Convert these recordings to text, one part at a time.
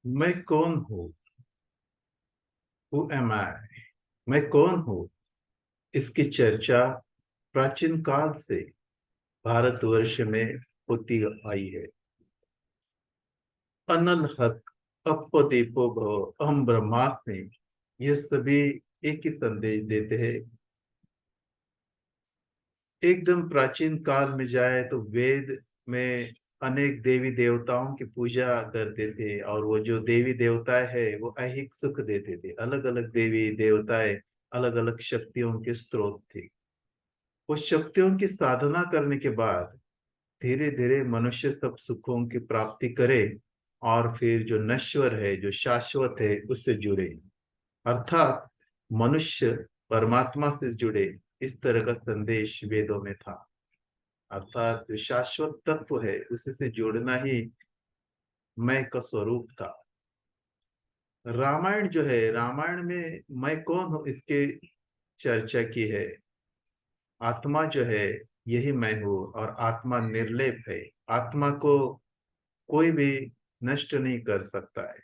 मैं कौन हूँ? हु एम आई? मैं कौन हूँ? इसकी चर्चा प्राचीन काल से भारतवर्ष में होती आई है। अनल हक, अप्प दीपो भव, अहम ब्रह्मास्मि, ये सभी एक ही संदेश देते हैं। एकदम प्राचीन काल में जाए तो वेद में अनेक देवी देवताओं की पूजा करते थे, और वो जो देवी देवताएं है वो ऐहिक सुख देते थे। अलग अलग देवी देवताएं अलग अलग शक्तियों के स्रोत थे। वो शक्तियों की साधना करने के बाद धीरे धीरे मनुष्य सब सुखों की प्राप्ति करे, और फिर जो नश्वर है, जो शाश्वत है, उससे जुड़े। अर्थात मनुष्य परमात्मा से जुड़े, इस तरह का संदेश वेदों में था। अर्थात जो शाश्वत तत्व है उसी से जुड़ना ही मैं का स्वरूप था। रामायण जो है, रामायण में मैं कौन हूं इसके चर्चा की है। आत्मा जो है यही मैं हूँ, और आत्मा निर्लेप है। आत्मा को कोई भी नष्ट नहीं कर सकता है।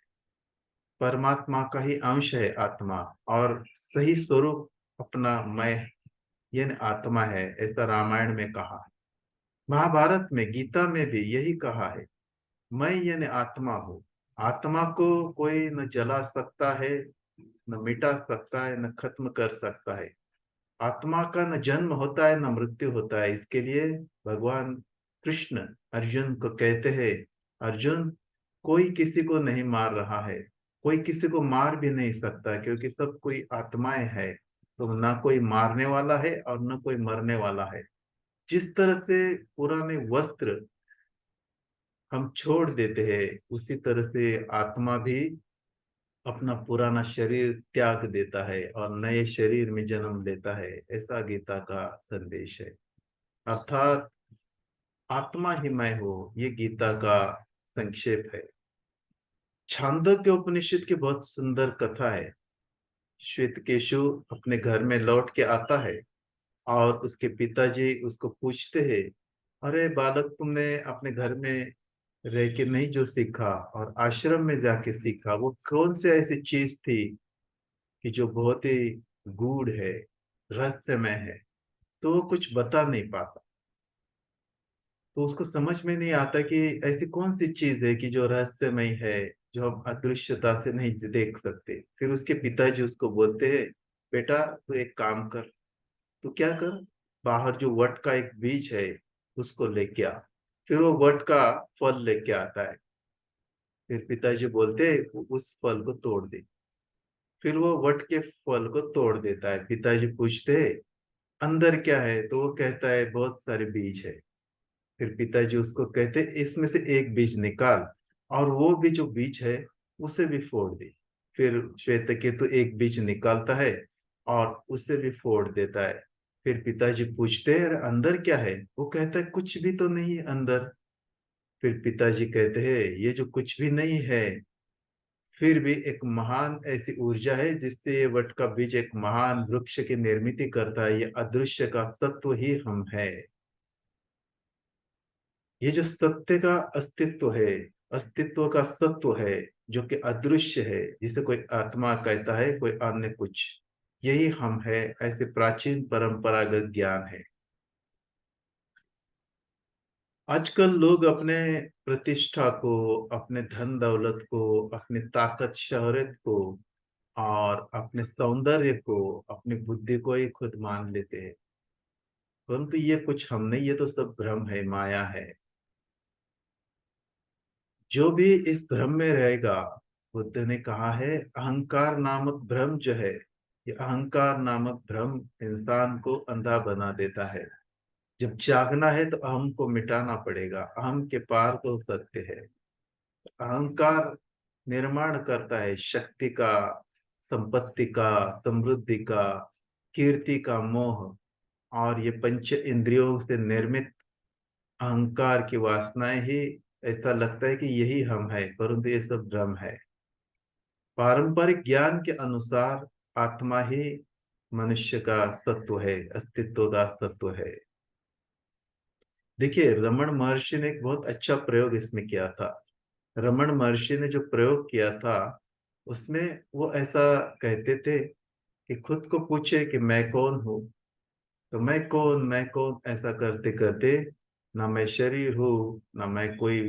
परमात्मा का ही अंश है आत्मा, और सही स्वरूप अपना मैं यानी आत्मा है, ऐसा रामायण में कहा है। महाभारत में, गीता में भी यही कहा है। मैं यानी आत्मा हूँ। आत्मा को कोई न जला सकता है, न मिटा सकता है, न खत्म कर सकता है। आत्मा का न जन्म होता है, न मृत्यु होता है। इसके लिए भगवान कृष्ण अर्जुन को कहते हैं, अर्जुन, कोई किसी को नहीं मार रहा है, कोई किसी को मार भी नहीं सकता, क्योंकि सब कोई आत्माएं है। तो ना कोई मारने वाला है और न कोई मरने वाला है। जिस तरह से पुराने वस्त्र हम छोड़ देते हैं, उसी तरह से आत्मा भी अपना पुराना शरीर त्याग देता है और नए शरीर में जन्म लेता है। ऐसा गीता का संदेश है। अर्थात आत्मा ही मैं हूँ, ये गीता का संक्षेप है। छांदोग्य उपनिषद की बहुत सुंदर कथा है। श्वेतकेशु अपने घर में लौट के आता है, और उसके पिताजी उसको पूछते हैं, अरे बालक, तुमने अपने घर में रह के नहीं जो सीखा और आश्रम में जाके सीखा, वो कौन सी ऐसी चीज थी कि जो बहुत ही गूढ़ है, रहस्यमय है? तो वो कुछ बता नहीं पाता। तो उसको समझ में नहीं आता कि ऐसी कौन सी चीज है कि जो रहस्यमय है, जो हम अदृश्यता से नहीं देख सकते। फिर उसके पिताजी उसको बोलते हैं, बेटा तू एक काम कर। तो क्या कर, बाहर जो वट का एक बीज है उसको लेके आ। फिर वो वट का फल लेके आता है। फिर पिताजी बोलते हैं, उस फल को तोड़ दे। फिर वो वट के फल को तोड़ देता है। पिताजी पूछते हैं, अंदर क्या है? तो वो कहता है, बहुत सारे बीज है। फिर पिताजी उसको कहते, इसमें से एक बीज निकाल, और वो भी जो बीज है उसे भी फोड़ दे। फिर श्वेतकेतु एक बीज निकालता है और उसे भी फोड़ देता है। फिर पिताजी पूछते हैं, "अरे, अंदर क्या है?" वो कहता है, कुछ भी तो नहीं है अंदर। फिर पिताजी कहते हैं, ये जो कुछ भी नहीं है, फिर भी एक महान ऐसी ऊर्जा है जिससे ये वट का बीज एक महान वृक्ष की निर्मित करता है। ये अदृश्य का सत्व ही हम है। ये जो सत्य का अस्तित्व है, अस्तित्व का सत्व है, जो कि अदृश्य है, जिसे कोई आत्मा कहता है, कोई अन्य कुछ, यही हम है। ऐसे प्राचीन परंपरागत ज्ञान है। आजकल लोग अपने प्रतिष्ठा को, अपने धन दौलत को, अपनी ताकत शोहरत को, और अपने सौंदर्य को, अपनी बुद्धि को ही खुद मान लेते हैं। परंतु ये कुछ हम नहीं, ये तो सब भ्रम है, माया है। जो भी इस भ्रम में रहेगा, बुद्ध ने कहा है, अहंकार नामक भ्रम जो है, ये अहंकार नामक भ्रम इंसान को अंधा बना देता है। जब जागना है तो अहम को मिटाना पड़ेगा। अहम के पार तो सत्य है। अहंकार निर्माण करता है शक्ति का, संपत्ति का, समृद्धि का, कीर्ति का मोह। और ये पंच इंद्रियों से निर्मित अहंकार की वासनाएं ही, ऐसा लगता है कि यही हम है, परंतु ये सब भ्रम है। पारंपरिक ज्ञान के अनुसार आत्मा ही मनुष्य का सत्व है, अस्तित्व का तत्व है। देखिए, रमन महर्षि ने एक बहुत अच्छा प्रयोग इसमें किया था। रमन महर्षि ने जो प्रयोग किया था उसमें वो ऐसा कहते थे कि खुद को पूछे कि मैं कौन हूँ। तो मैं कौन ऐसा करते करते ना मैं शरीर हूँ, ना मैं कोई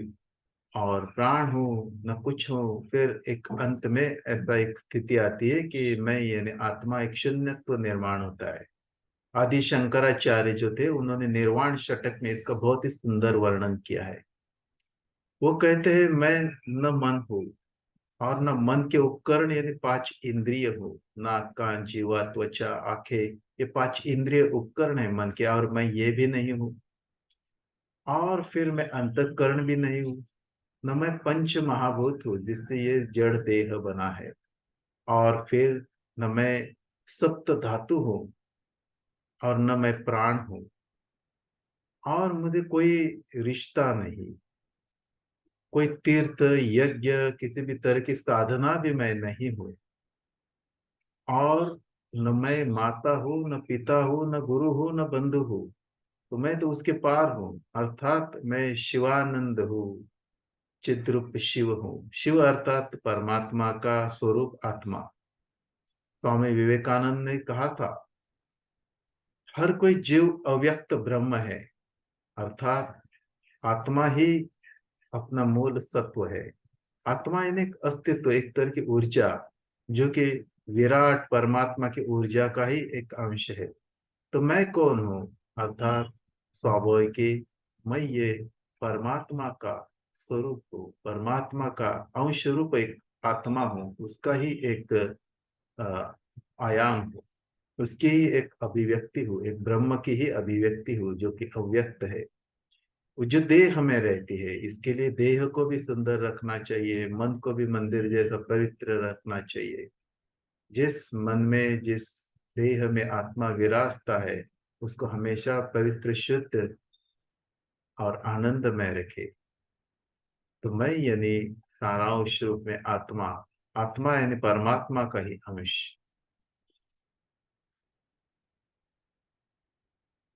और प्राण हूँ, न कुछ हूँ। फिर एक अंत में ऐसा एक स्थिति आती है कि मैं यानी आत्मा एक शून्यत्व निर्माण होता है। आदि शंकराचार्य जो थे उन्होंने निर्वाण षटक में इसका बहुत ही सुंदर वर्णन किया है। वो कहते हैं मैं न मन हूँ और न मन के उपकरण यानी पांच इंद्रिय हो। नाक कान जीवा त्वचा आंखें, ये पांच इंद्रिय उपकरण है मन के, और मैं ये भी नहीं हूँ। और फिर मैं अंतःकरण भी नहीं हूँ, न मैं पंच महाभूत हूँ जिससे ये जड़ देह बना है। और फिर न मैं सप्त धातु हूँ और न मैं प्राण हूँ। और मुझे कोई रिश्ता नहीं, कोई तीर्थ यज्ञ किसी भी तरह की साधना भी मैं नहीं हूँ। और न मैं माता हूँ, न पिता हूँ, न गुरु हूँ, न बंधु हूँ। तो मैं तो उसके पार हूँ, अर्थात मैं शिवानंद हूँ, चिद्रूप शिव हूँ। शिव अर्थात परमात्मा का स्वरूप आत्मा। स्वामी विवेकानंद ने कहा था हर कोई जीव अव्यक्त ब्रह्म है, अर्थात आत्मा ही अपना मूल सत्व है। आत्मा यानी एक अस्तित्व, एक तरह की ऊर्जा जो कि विराट परमात्मा की ऊर्जा का ही एक अंश है। तो मैं कौन हूँ, अर्थात स्वाभाविक मैं ये परमात्मा का स्वरूप हूँ, परमात्मा का अंश रूप एक आत्मा हूँ, उसका ही एक अ, आयाम हूँ, उसकी ही एक अभिव्यक्ति हूँ, एक ब्रह्म की ही अभिव्यक्ति हूँ जो कि अव्यक्त है। वो जो देह हमें रहती है, इसके लिए देह को भी सुंदर रखना चाहिए, मन को भी मंदिर जैसा पवित्र रखना चाहिए। जिस मन में जिस देह में आत्मा विराजता है उसको हमेशा पवित्र शुद्ध और आनंदमय रखे। तो मैं यानी सारांश रूप में आत्मा, आत्मा यानी परमात्मा का ही अंश।